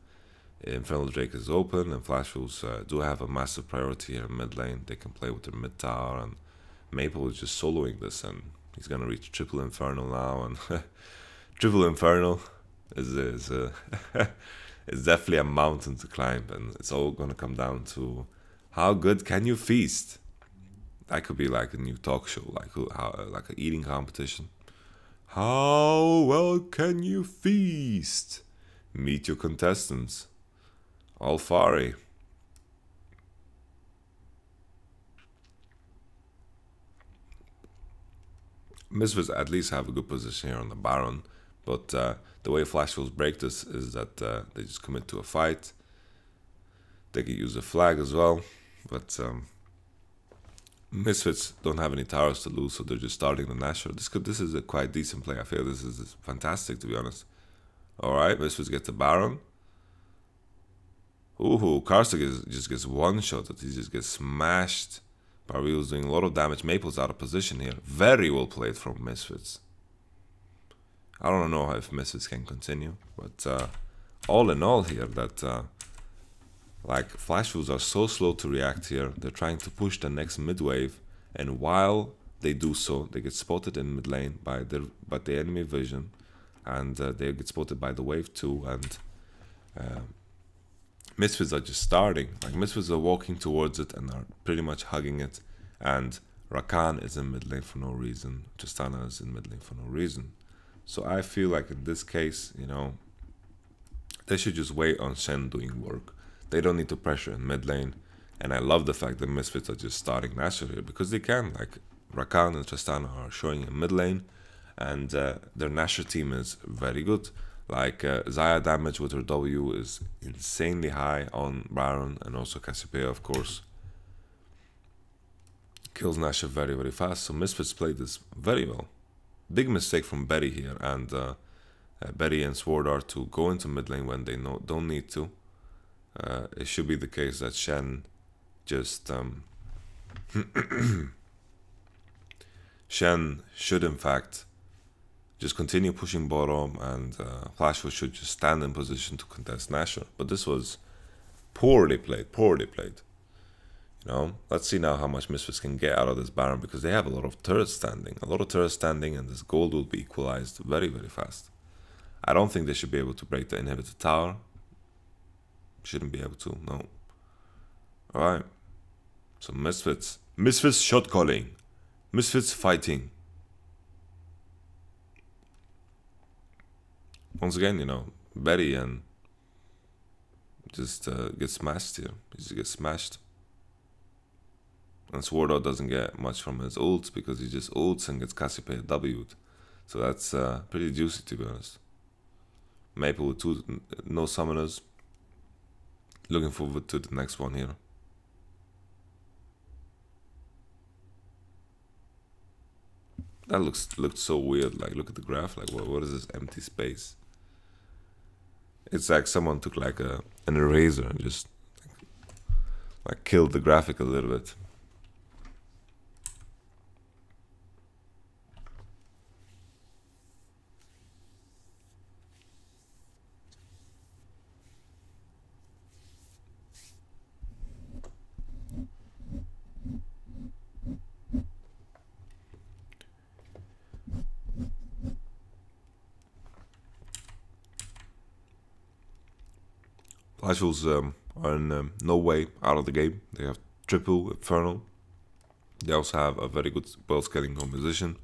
Infernal Drake is open, and Flash Wolves do have a massive priority here in mid lane. They can play with their mid tower, and Maple is just soloing this, and he's gonna reach triple Infernal now, and triple Infernal is it's definitely a mountain to climb, and it's all gonna come down to how good can you feast. That could be like a new talk show, like an eating competition. How well can you feast? Meet your contestants. Alfari. Misfits at least have a good position here on the Baron, but the way Flash Wolves break this is that they just commit to a fight. They can use a flag as well, but Misfits don't have any towers to lose, so they're just starting the Nashor. This is a quite decent play. I feel this is fantastic, to be honest. Alright, Misfits get the Baron. Ooh, Karsak just gets one-shotted. He just gets smashed. Barreel's doing a lot of damage. Maple's out of position here. Very well played from Misfits. I don't know if Misfits can continue, but all in all here, that like Flash Wolves are so slow to react here. They're trying to push the next mid wave, and while they do so, they get spotted in mid lane by the enemy vision, and they get spotted by the wave too. And Misfits are just starting. Like Misfits are walking towards it and are pretty much hugging it. And Rakan is in mid lane for no reason. Tristana is in mid lane for no reason. So I feel like in this case, you know, they should just wait on Shen doing work. They don't need to pressure in mid lane. And I love the fact that Misfits are just starting Nashor here, because they can. Like Rakan and Tristana are showing in mid lane, and their Nashor team is very good. Like Xayah damage with her W is insanely high on Baron, and also Cassiopeia, of course, kills Nashor very, very fast. So Misfits played this very well. Big mistake from Betty here, and Betty and Sword Art to go into mid lane when they don't need to. It should be the case that Shen just Shen should in fact just continue pushing bottom, and Flash Wolves should just stand in position to contest Nashor. But this was poorly played, poorly played. You know, let's see now how much Misfits can get out of this Baron, because they have a lot of turrets standing. And this gold will be equalized very, very fast. I don't think they should be able to break the inhibitor tower. Shouldn't be able to, no. Alright. So Misfits shot calling. Misfits fighting. Once again, you know, Betty and just gets smashed here. He just gets smashed. And Sword Art doesn't get much from his ults, because he just ults and gets Cassiopeia W'd. So that's pretty juicy, to be honest. Maple with no summoners. Looking forward to the next one here. That looked so weird. Like, look at the graph. Like, what is this empty space? It's like someone took like an eraser and just like killed the graphic a little bit. Flash Wolves are in no way out of the game. They have triple Infernal. They also have a very good ball-scaling composition.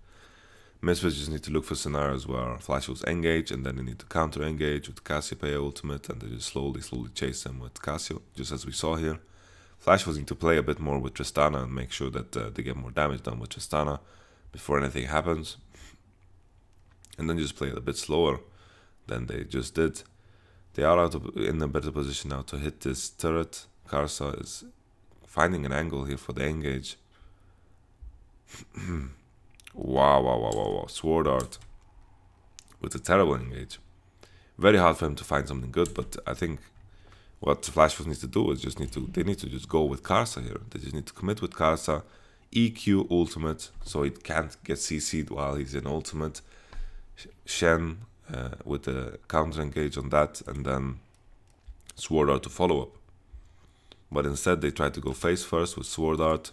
Misfits just need to look for scenarios where Flash Wolves engage, and then they need to counter-engage with Cassiopeia ultimate, and they just slowly chase them with Cassio, just as we saw here. Flash Wolves need to play a bit more with Tristana and make sure that they get more damage done with Tristana before anything happens. And then just play it a bit slower than they just did. They are in a better position now to hit this turret. Karsa is finding an angle here for the engage. Wow. Sword Art with a terrible engage. Very hard for him to find something good, but I think what Flash Wolves needs to do is they need to just go with Karsa here. They just need to commit with Karsa, EQ ultimate, so he can't get CC'd while he's in ultimate. Shen with the counter engage on that, and then Sword Art to follow up. But instead they try to go face first with Sword Art.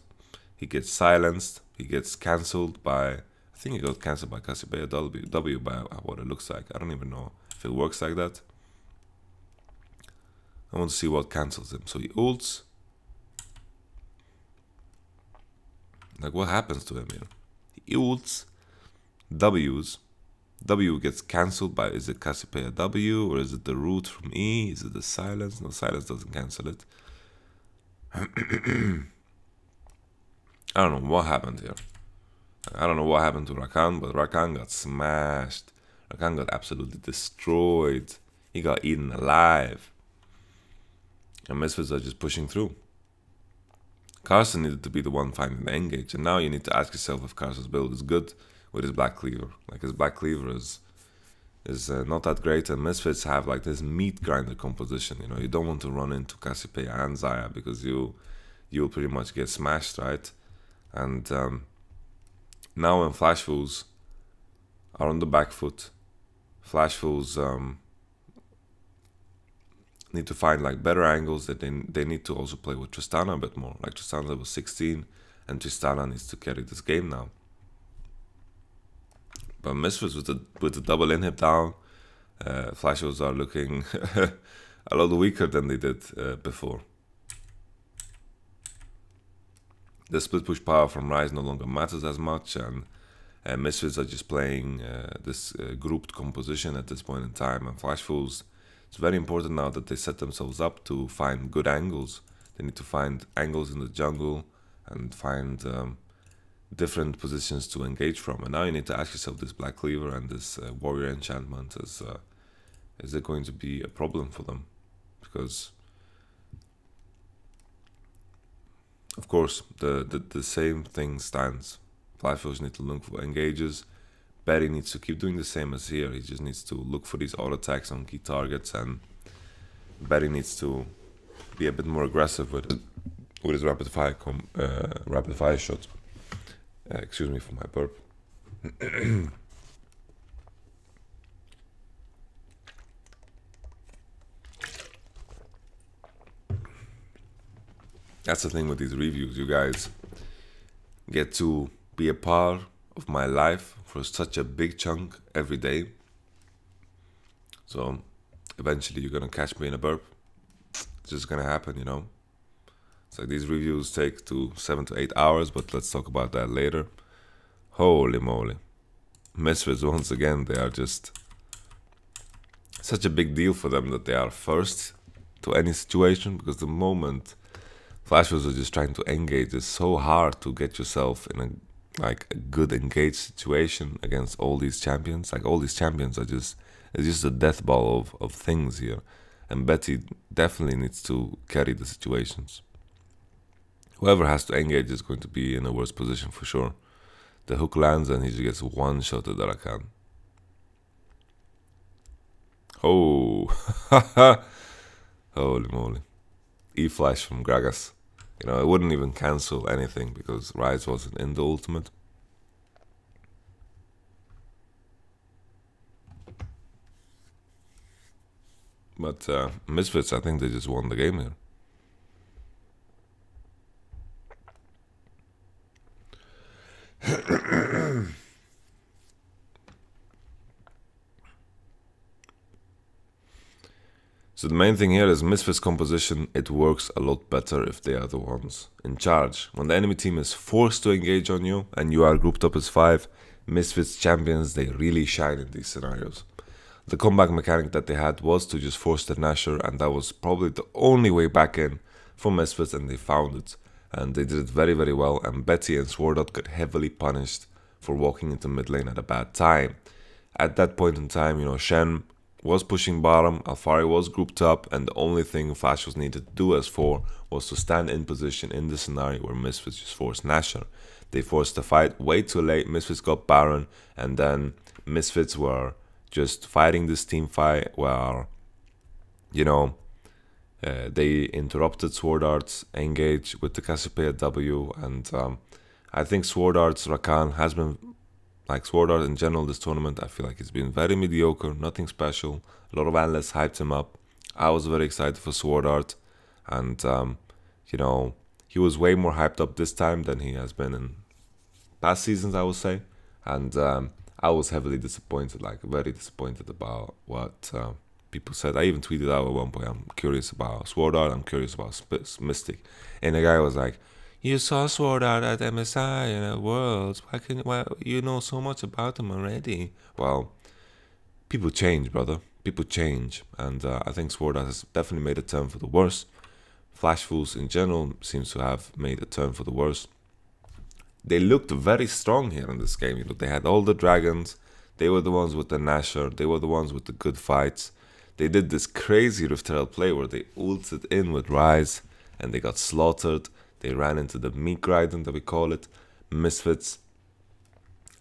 He gets silenced. He gets cancelled by, I think he got cancelled by Cassiopeia W by what it looks like. I don't even know if it works like that. I want to see what cancels him. So he ults. Like, what happens to him here? He ults, W's. W gets cancelled by, is it Cassiopeia W, or is it the root from E? Is it the silence? No, silence doesn't cancel it. I don't know what happened here. I don't know what happened to Rakan, but Rakan got smashed. Rakan got absolutely destroyed. He got eaten alive. And Misfits are just pushing through. Carson needed to be the one finding the engage, and now you need to ask yourself if Carson's build is good with his Black Cleaver. Like, his Black Cleaver is not that great, and Misfits have like this meat grinder composition. You know, you don't want to run into Cassiopeia and Xayah because you'll pretty much get smashed, right? And now when Flash Fools are on the back foot, Flash Fools need to find like better angles. That they need to also play with Tristana a bit more. Like, Tristana level 16, and Tristana needs to carry this game now. But Misfits with the double inhib down, Flash Fools are looking a lot weaker than they did before. The split push power from Ryze no longer matters as much, and Misfits are just playing this grouped composition at this point in time. And Flash Fools, it's very important now that they set themselves up to find good angles. They need to find angles in the jungle and find different positions to engage from. And now you need to ask yourself, this Black Cleaver and this Warrior enchantment, is it going to be a problem for them? Because of course the same thing stands. Flash Fools need to look for engages. Barry needs to keep doing the same as here. He just needs to look for these auto attacks on key targets, and Barry needs to be a bit more aggressive with his rapid fire shot. Excuse me for my burp. That's the thing with these reviews. You guys get to be a part of my life for such a big chunk every day. So eventually you're gonna catch me in a burp. It's just gonna happen, you know. It's like these reviews take 7 to 8 hours, but let's talk about that later. Holy moly. Misfits, once again, they are just such a big deal for them that they are first to any situation, because the moment Flash Fools are just trying to engage, it's so hard to get yourself in a good engaged situation against all these champions. Like, all these champions are just, it's just a death ball of things here, and Betty definitely needs to carry the situations. Whoever has to engage is going to be in a worse position for sure. The hook lands and he just gets one shot at Rakan. Oh, holy moly. E-flash from Gragas. You know, it wouldn't even cancel anything because Ryze wasn't in the ultimate. But Misfits, I think they just won the game here. So the main thing here is Misfits composition. It works a lot better if they are the ones in charge. When the enemy team is forced to engage on you and you are grouped up as 5, Misfits champions, they really shine in these scenarios. The comeback mechanic that they had was to just force the Nashor, and that was probably the only way back in for Misfits, and they found it. And they did it very, very well, and Betty and Sword Art got heavily punished for walking into mid lane at a bad time. At that point in time, you know, Shen was pushing bottom, Alfari was grouped up, and the only thing Flash was needed to do as 4 was to stand in position in the scenario where Misfits just forced Nashor. They forced the fight way too late, Misfits got Baron, and then Misfits were just fighting this team fight where, you know, they interrupted Sword Art's engage with the Cassiopeia W, and I think Sword Art's Rakan has been, like Sword Art in general this tournament, I feel like it's been very mediocre, nothing special. A lot of analysts hyped him up, I was very excited for Sword Art, and you know, he was way more hyped up this time than he has been in past seasons, I would say. And I was heavily disappointed, like very disappointed about what people said. I even tweeted out at one point, I'm curious about Sword Art, I'm curious about Mystic. And the guy was like, you saw Sword Art at MSI and at Worlds. Why you know so much about them already? Well, people change, brother. People change. And I think Sword Art has definitely made a turn for the worse. Flash Fools in general seems to have made a turn for the worse. They looked very strong here in this game. You know, they had all the dragons. They were the ones with the Nasher. They were the ones with the good fights. They did this crazy Rift Herald play where they ulted in with Rise and they got slaughtered. They ran into the meat grinding that we call it. Misfits.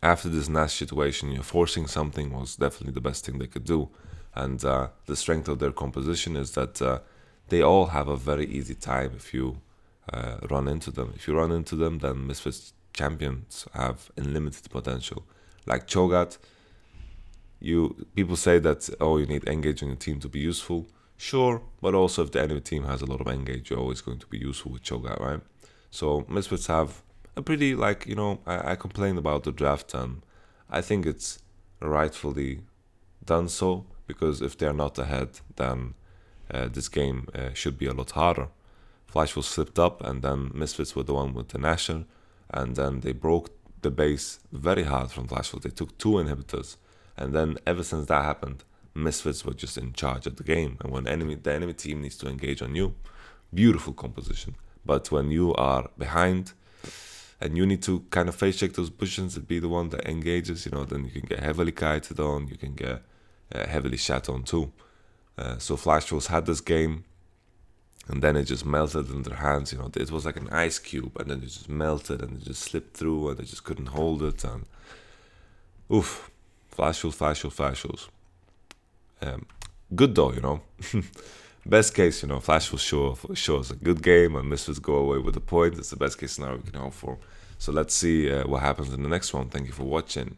After this Nash situation, forcing something was definitely the best thing they could do. And the strength of their composition is that they all have a very easy time if you run into them. If you run into them, then Misfits champions have unlimited potential. Like Cho'Gath, people say that, oh, you need engage on your team to be useful. Sure, but also if the enemy team has a lot of engage, you're always going to be useful with Cho'Gath, right? So Misfits have a pretty, like, I complained about the draft, and I think it's rightfully done so, because if they're not ahead, then this game should be a lot harder. Flash was slipped up, and then Misfits were the one with the Nasher, and then they broke the base very hard from Flash. They took 2 inhibitors, and then ever since that happened, Misfits were just in charge of the game. And when the enemy team needs to engage on you, beautiful composition. But when you are behind and you need to kind of face check those positions and be the one that engages, then you can get heavily kited on, you can get heavily shat on too. So Flash Wolves had this game, and then it just melted in their hands. It was like an ice cube, and then it just melted and it just slipped through, and they just couldn't hold it. And oof, Flash Wolves. Good though, Best case, Flash will show us a good game, and Misfits go away with a point. It's the best case scenario we can hope for. So let's see what happens in the next one. Thank you for watching.